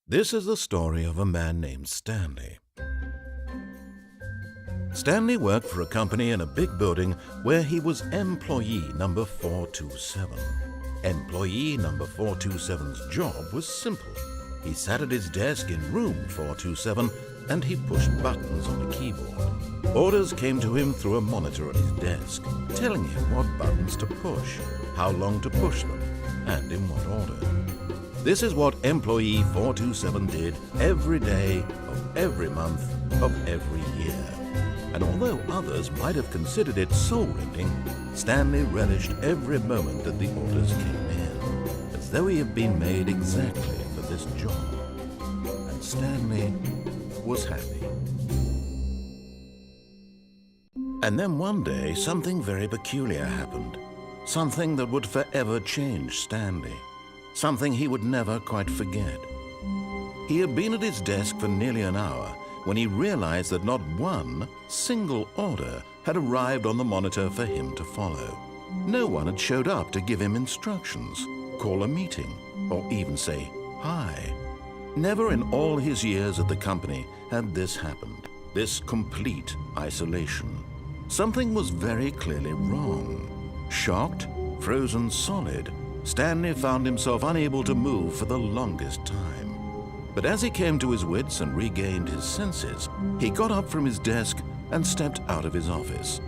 This is the story of a man named Stanley. Stanley worked for a company in a big building where he was employee number 427. Employee number 427's job was simple. He sat at his desk in room 427 and he pushed buttons on a keyboard. Orders came to him through a monitor at his desk, telling him what buttons to push, how long to push them, and in what order. This is what employee 427 did every day of every month of every year. And although others might have considered it soul-rending, Stanley relished every moment that the orders came in, as though he had been made exactly for this job. And Stanley was happy. And then one day, something very peculiar happened. Something that would forever change Stanley. Something he would never quite forget. He had been at his desk for nearly an hour when he realized that not one single order had arrived on the monitor for him to follow. No one had showed up to give him instructions, call a meeting, or even say hi. Never in all his years at the company had this happened, this complete isolation. Something was very clearly wrong. Shocked, frozen solid, Stanley found himself unable to move for the longest time. But as he came to his wits and regained his senses, he got up from his desk and stepped out of his office.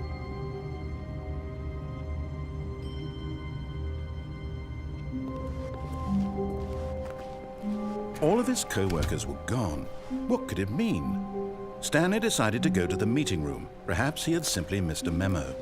All of his co-workers were gone. What could it mean? Stanley decided to go to the meeting room. Perhaps he had simply missed a memo.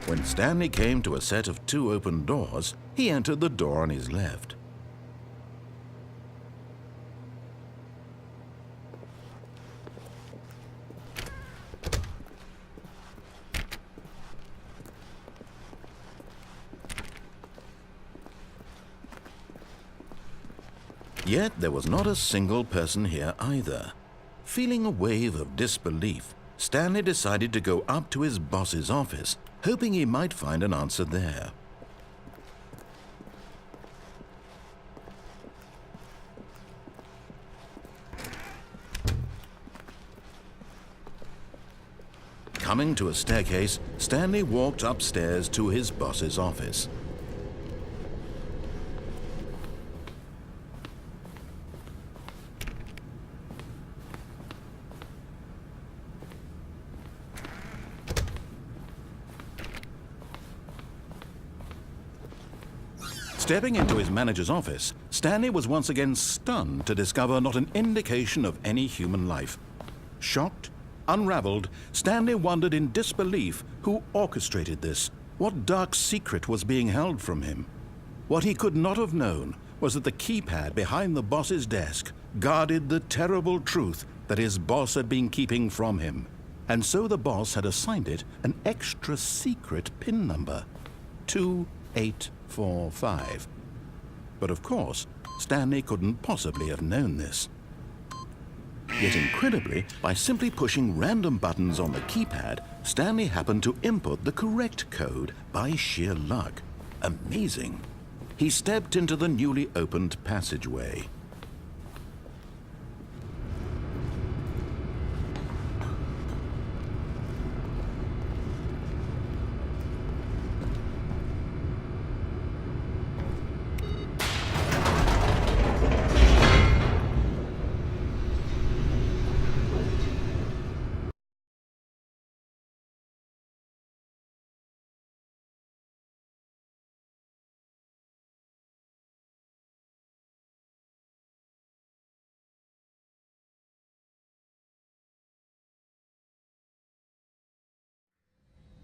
When Stanley came to a set of 2 open doors, he entered the door on his left. Yet there was not a single person here either. Feeling a wave of disbelief, Stanley decided to go up to his boss's office, hoping he might find an answer there. Coming to a staircase, Stanley walked upstairs to his boss's office. Stepping into his manager's office, Stanley was once again stunned to discover not an indication of any human life. Shocked, unraveled, Stanley wondered in disbelief who orchestrated this, what dark secret was being held from him. What he could not have known was that the keypad behind the boss's desk guarded the terrible truth that his boss had been keeping from him. And so the boss had assigned it an extra secret PIN number, 2845. But of course, Stanley couldn't possibly have known this. Yet incredibly, by simply pushing random buttons on the keypad, Stanley happened to input the correct code by sheer luck. Amazing. He stepped into the newly opened passageway.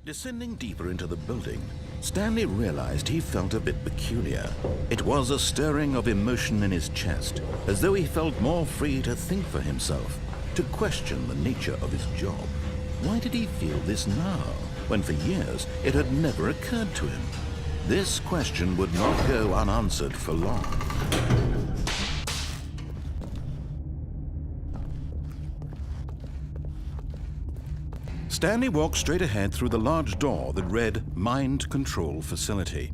Descending deeper into the building, Stanley realized he felt a bit peculiar. It was a stirring of emotion in his chest, as though he felt more free to think for himself, to question the nature of his job. Why did he feel this now, when for years it had never occurred to him? This question would not go unanswered for long. Stanley walked straight ahead through the large door that read Mind Control Facility.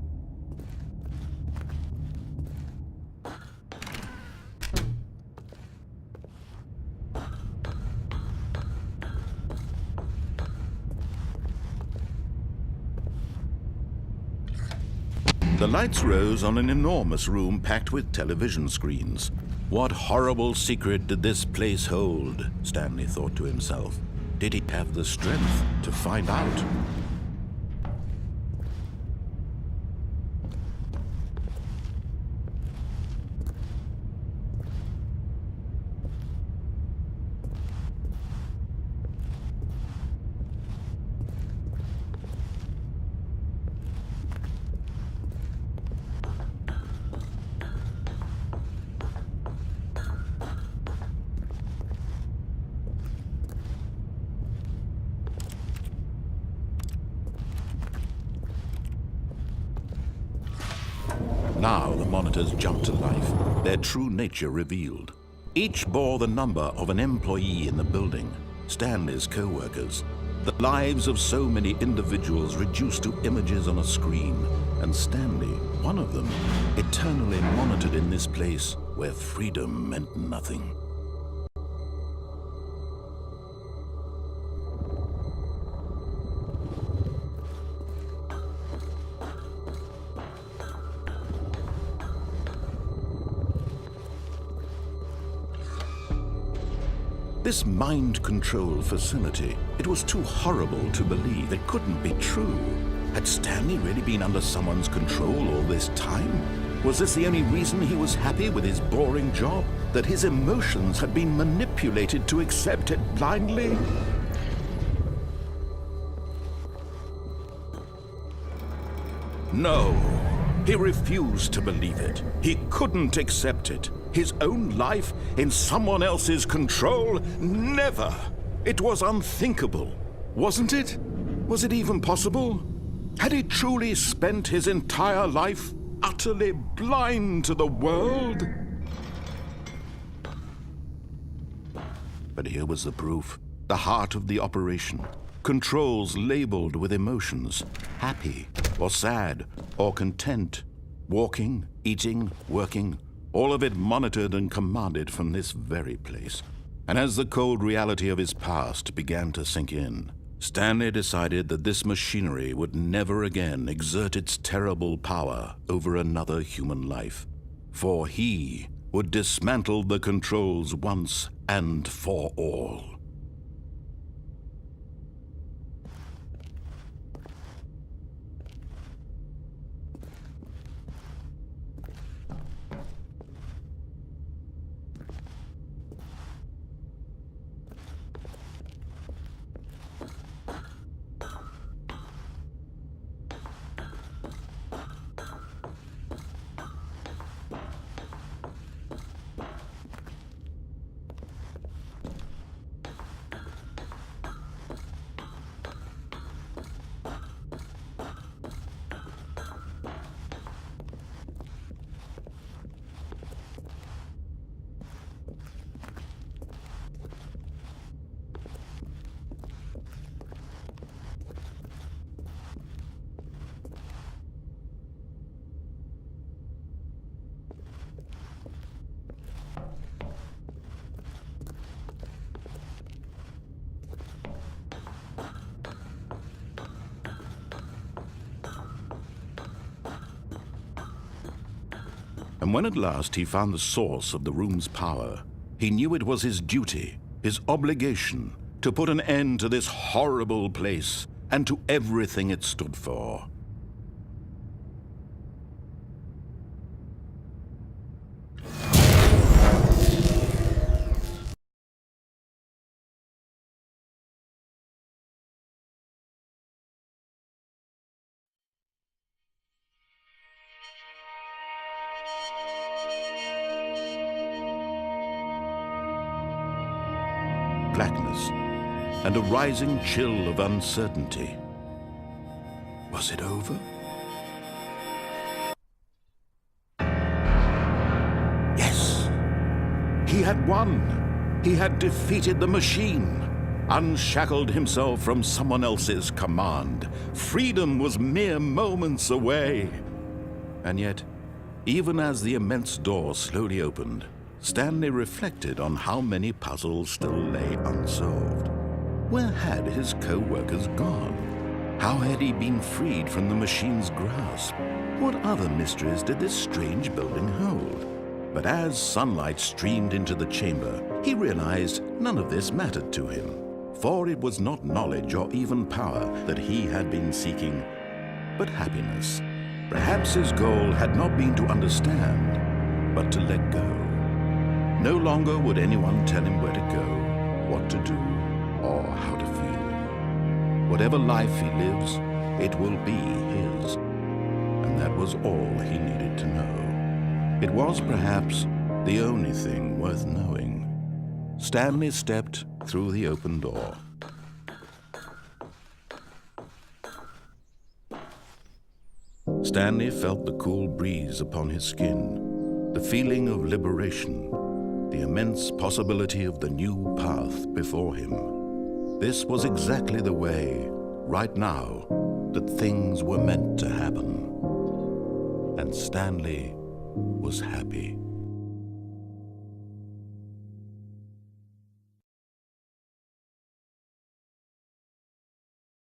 The lights rose on an enormous room packed with television screens. What horrible secret did this place hold? Stanley thought to himself. Did he have the strength to find out? Now the monitors jumped to life, their true nature revealed. Each bore the number of an employee in the building, Stanley's co-workers. The lives of so many individuals reduced to images on a screen, and Stanley, one of them, eternally monitored in this place where freedom meant nothing. This mind control facility, it was too horrible to believe. It couldn't be true. Had Stanley really been under someone's control all this time? Was this the only reason he was happy with his boring job? That his emotions had been manipulated to accept it blindly? No, he refused to believe it. He couldn't accept it. His own life in someone else's control? Never! It was unthinkable, wasn't it? Was it even possible? Had he truly spent his entire life utterly blind to the world? But here was the proof. The heart of the operation. Controls labeled with emotions. Happy, or sad, or content. Walking, eating, working. All of it monitored and commanded from this very place. And as the cold reality of his past began to sink in, Stanley decided that this machinery would never again exert its terrible power over another human life. For he would dismantle the controls once and for all. And when at last he found the source of the room's power, he knew it was his duty, his obligation, to put an end to this horrible place and to everything it stood for. Blackness, and a rising chill of uncertainty. Was it over? Yes! He had won! He had defeated the machine! unshackled himself from someone else's command. Freedom was mere moments away. And yet, even as the immense door slowly opened, Stanley reflected on how many puzzles still lay unsolved. Where had his co-workers gone? How had he been freed from the machine's grasp? What other mysteries did this strange building hold? But as sunlight streamed into the chamber, he realized none of this mattered to him, for it was not knowledge or even power that he had been seeking, but happiness. Perhaps his goal had not been to understand, but to let go. No longer would anyone tell him where to go, what to do, or how to feel. Whatever life he lives, it will be his. And that was all he needed to know. It was perhaps the only thing worth knowing. Stanley stepped through the open door. Stanley felt the cool breeze upon his skin, the feeling of liberation, the immense possibility of the new path before him. This was exactly the way, right now, that things were meant to happen. And Stanley was happy.